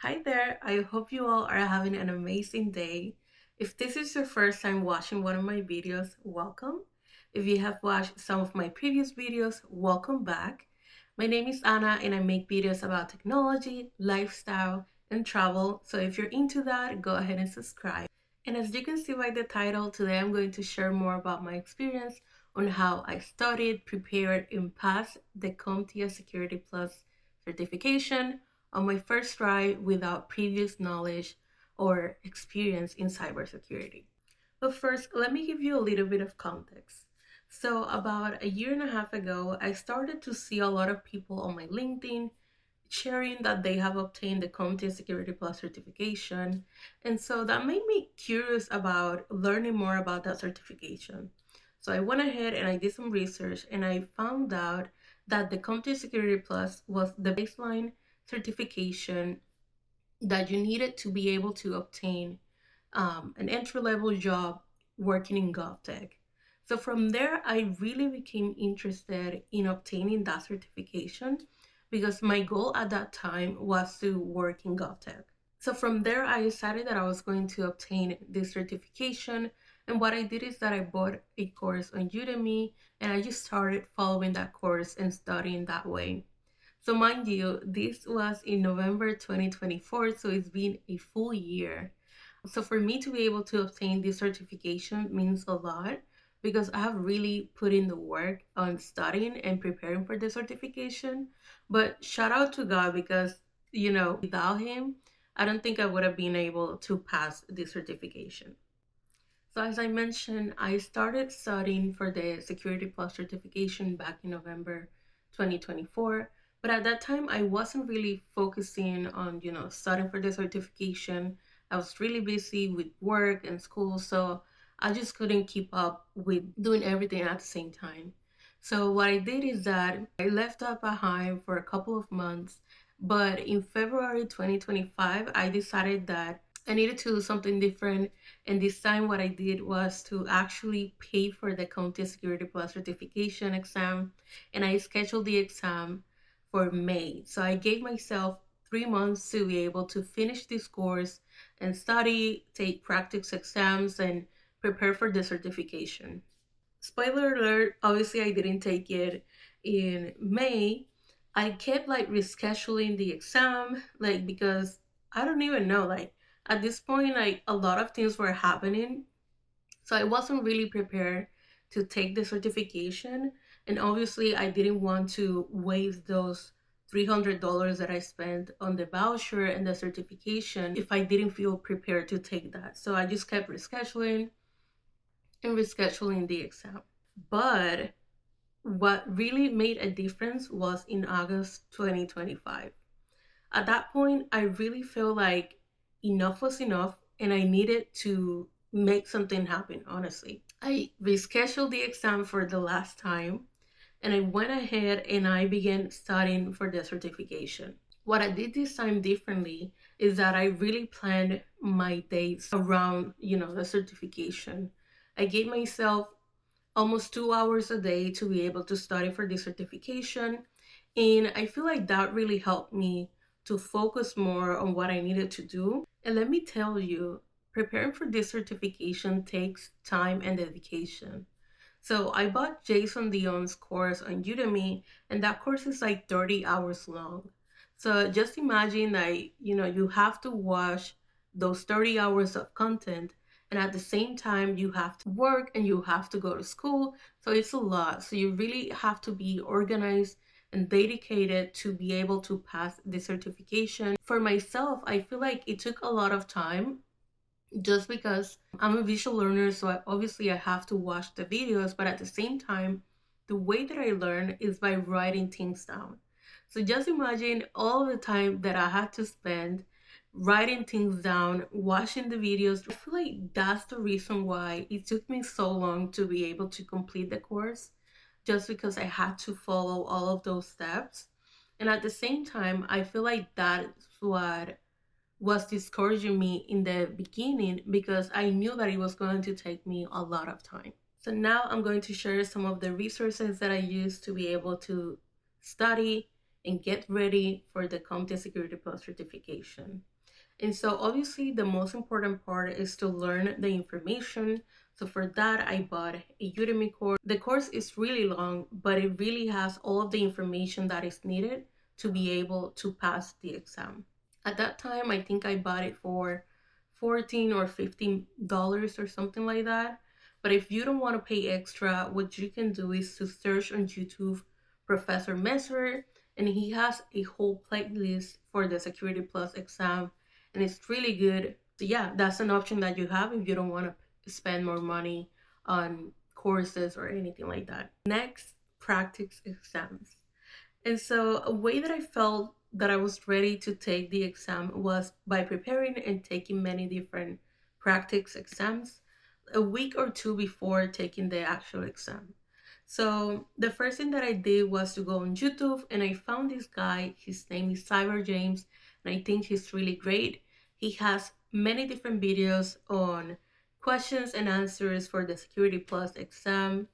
Hi there, I hope you all are having an amazing day. If this is your first time watching one of my videos, welcome. If you have watched some of my previous videos, welcome back. My name is Anna and I make videos about technology, lifestyle, and travel. So if you're into that, go ahead and subscribe. And as you can see by the title, today I'm going to share more about my experience on how I studied, prepared, and passed the CompTIA Security Plus certification on my first try without previous knowledge or experience in cybersecurity. But first, let me give you a little bit of context. So, about a year and a half ago, I started to see a lot of people on my LinkedIn sharing that they have obtained the CompTIA Security Plus certification. And so that made me curious about learning more about that certification. So I went ahead and I did some research and I found out that the CompTIA Security Plus was the baseline certification that you needed to be able to obtain an entry-level job working in GovTech. So from there, I really became interested in obtaining that certification because my goal at that time was to work in GovTech. So from there, I decided that I was going to obtain this certification. And what I did is that I bought a course on Udemy and I just started following that course and studying that way. So mind you, this was in November 2024, so it's been a full year. So for me to be able to obtain this certification means a lot because I have really put in the work on studying and preparing for the certification. But shout out to God because, without him, I don't think I would have been able to pass this certification. So as I mentioned, I started studying for the Security Plus certification back in November 2024. But at that time, I wasn't really focusing on, studying for the certification. I was really busy with work and school, so I just couldn't keep up with doing everything at the same time. So what I did is that I left that behind for a couple of months. But in February 2025, I decided that I needed to do something different. And this time, what I did was to actually pay for the CompTIA Security Plus certification exam. And I scheduled the exam for May. So I gave myself 3 months to be able to finish this course and study, take practice exams, and prepare for the certification. Spoiler alert, obviously, I didn't take it in May. I kept like rescheduling the exam, like, because I don't even know, like, at this point, like, a lot of things were happening. So I wasn't really prepared to take the certification. And obviously, I didn't want to waste those $300 that I spent on the voucher and the certification if I didn't feel prepared to take that. So I just kept rescheduling and rescheduling the exam. But what really made a difference was in August 2025. At that point, I really felt like enough was enough and I needed to make something happen, honestly. I rescheduled the exam for the last time and I went ahead and I began studying for the certification. What I did this time differently is that I really planned my days around, the certification. I gave myself almost 2 hours a day to be able to study for the certification. And I feel like that really helped me to focus more on what I needed to do. And let me tell you, preparing for this certification takes time and dedication. So I bought Jason Dion's course on Udemy, and that course is like 30 hours long. So just imagine that, you have to watch those 30 hours of content, and at the same time, you have to work and you have to go to school. So it's a lot. So you really have to be organized and dedicated to be able to pass the certification. For myself, I feel like it took a lot of time just because I'm a visual learner, so obviously I have to watch the videos, but at the same time, the way that I learn is by writing things down. So just imagine all the time that I had to spend writing things down, watching the videos. I feel like that's the reason why it took me so long to be able to complete the course, just because I had to follow all of those steps. And at the same time, I feel like that's what was discouraging me in the beginning because I knew that it was going to take me a lot of time. So now I'm going to share some of the resources that I use to be able to study and get ready for the CompTIA Security Plus certification. And so obviously the most important part is to learn the information. So for that, I bought a Udemy course. The course is really long, but it really has all of the information that is needed to be able to pass the exam. At that time, I think I bought it for 14 or $15 or something like that. But if you don't want to pay extra, what you can do is to search on YouTube Professor Messer, and he has a whole playlist for the Security Plus exam, and it's really good. So yeah, that's an option that you have if you don't want to spend more money on courses or anything like that. Next, practice exams. And so, a way that I felt that I was ready to take the exam was by preparing and taking many different practice exams a week or two before taking the actual exam. So, the first thing that I did was to go on YouTube and I found this guy. His name is Cyber James, and I think he's really great. He has many different videos on questions and answers for the Security Plus exam,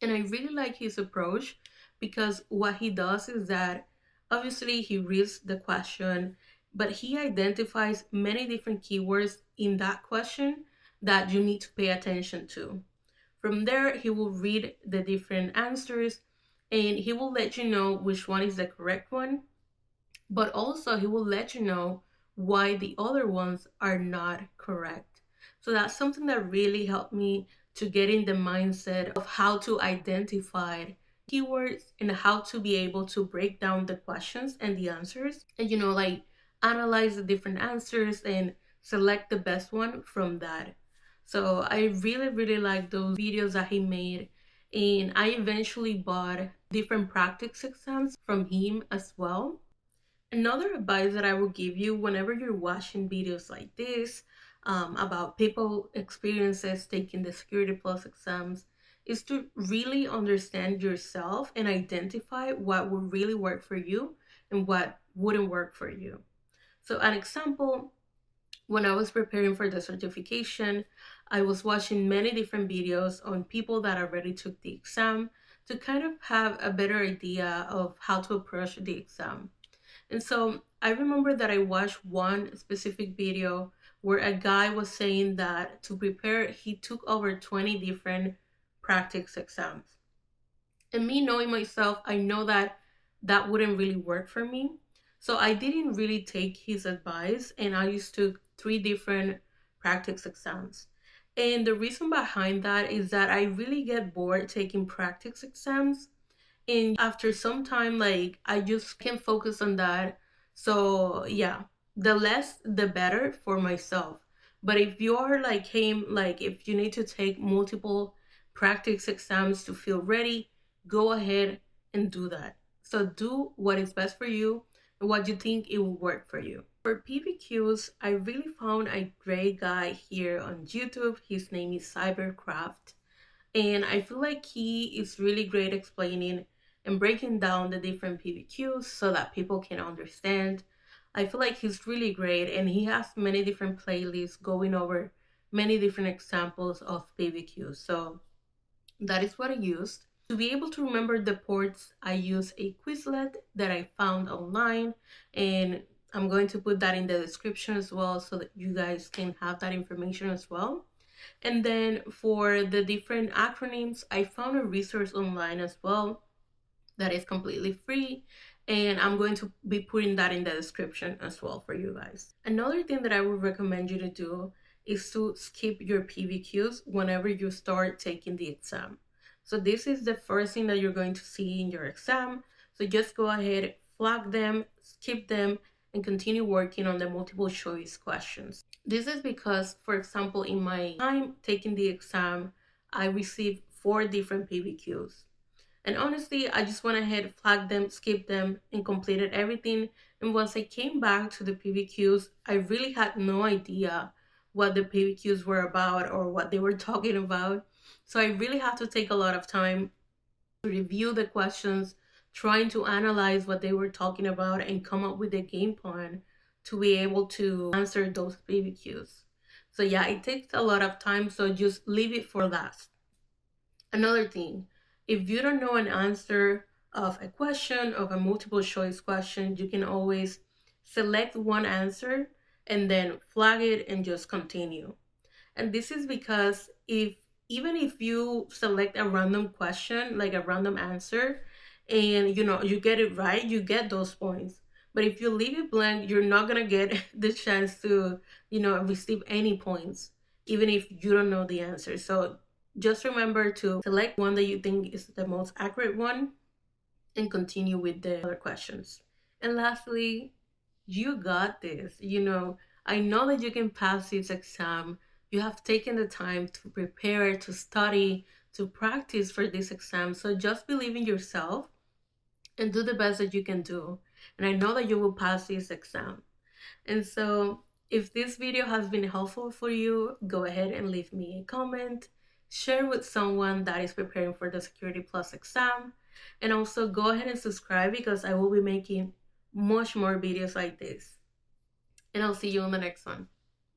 and I really like his approach because what he does is that obviously he reads the question, but he identifies many different keywords in that question that you need to pay attention to. From there, he will read the different answers and he will let you know which one is the correct one, but also he will let you know why the other ones are not correct. So that's something that really helped me to get in the mindset of how to identify keywords and how to be able to break down the questions and the answers and like analyze the different answers and select the best one from that. So I really like those videos that he made, and I eventually bought different practice exams from him as well. Another advice that I will give you whenever you're watching videos like this about people experiences taking the Security Plus exams is to really understand yourself and identify what will really work for you and what wouldn't work for you. So an example, when I was preparing for the certification, I was watching many different videos on people that already took the exam to kind of have a better idea of how to approach the exam. And so I remember that I watched one specific video where a guy was saying that to prepare, he took over 20 different practice exams. And me knowing myself, I know that that wouldn't really work for me. So I didn't really take his advice and I just took three different practice exams. And the reason behind that is that I really get bored taking practice exams, and after some time like I just can't focus on that. So yeah, the less the better for myself. But if you're like him, like if you need to take multiple practice exams to feel ready, go ahead and do that. So do what is best for you and what you think it will work for you. For PVQs, I really found a great guy here on YouTube. His name is Cybercraft, and I feel like he is really great explaining and breaking down the different PVQs so that people can understand. I feel like he's really great and he has many different playlists going over many different examples of PVQs. So that is what I used. To be able to remember the ports, I use a quizlet that I found online, and I'm going to put that in the description as well so that you guys can have that information as well. And then for the different acronyms, I found a resource online as well that is completely free. And I'm going to be putting that in the description as well for you guys. Another thing that I would recommend you to do is to skip your PVQs whenever you start taking the exam. So this is the first thing that you're going to see in your exam. So just go ahead, flag them, skip them, and continue working on the multiple choice questions. This is because, for example, in my time taking the exam, I received 4 different PVQs. And honestly, I just went ahead, flagged them, skipped them, and completed everything. And once I came back to the PVQs, I really had no idea what the PVQs were about or what they were talking about. So I really had to take a lot of time to review the questions, trying to analyze what they were talking about and come up with a game plan to be able to answer those PVQs. So yeah, it takes a lot of time, so just leave it for last. Another thing, if you don't know an answer of a question, of a multiple choice question, you can always select one answer and then flag it and just continue. And this is because if even if you select a random question, like a random answer, and you get it right, you get those points. But if you leave it blank, you're not gonna get the chance to, receive any points, even if you don't know the answer. So just remember to select one that you think is the most accurate one and continue with the other questions. And lastly, you got this. I know that you can pass this exam. You have taken the time to prepare, to study, to practice for this exam. So just believe in yourself and do the best that you can do. And I know that you will pass this exam. And so, if this video has been helpful for you, go ahead and leave me a comment, share with someone that is preparing for the Security Plus exam, and also go ahead and subscribe because I will be making much more videos like this. And I'll see you on the next one.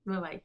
Bye bye.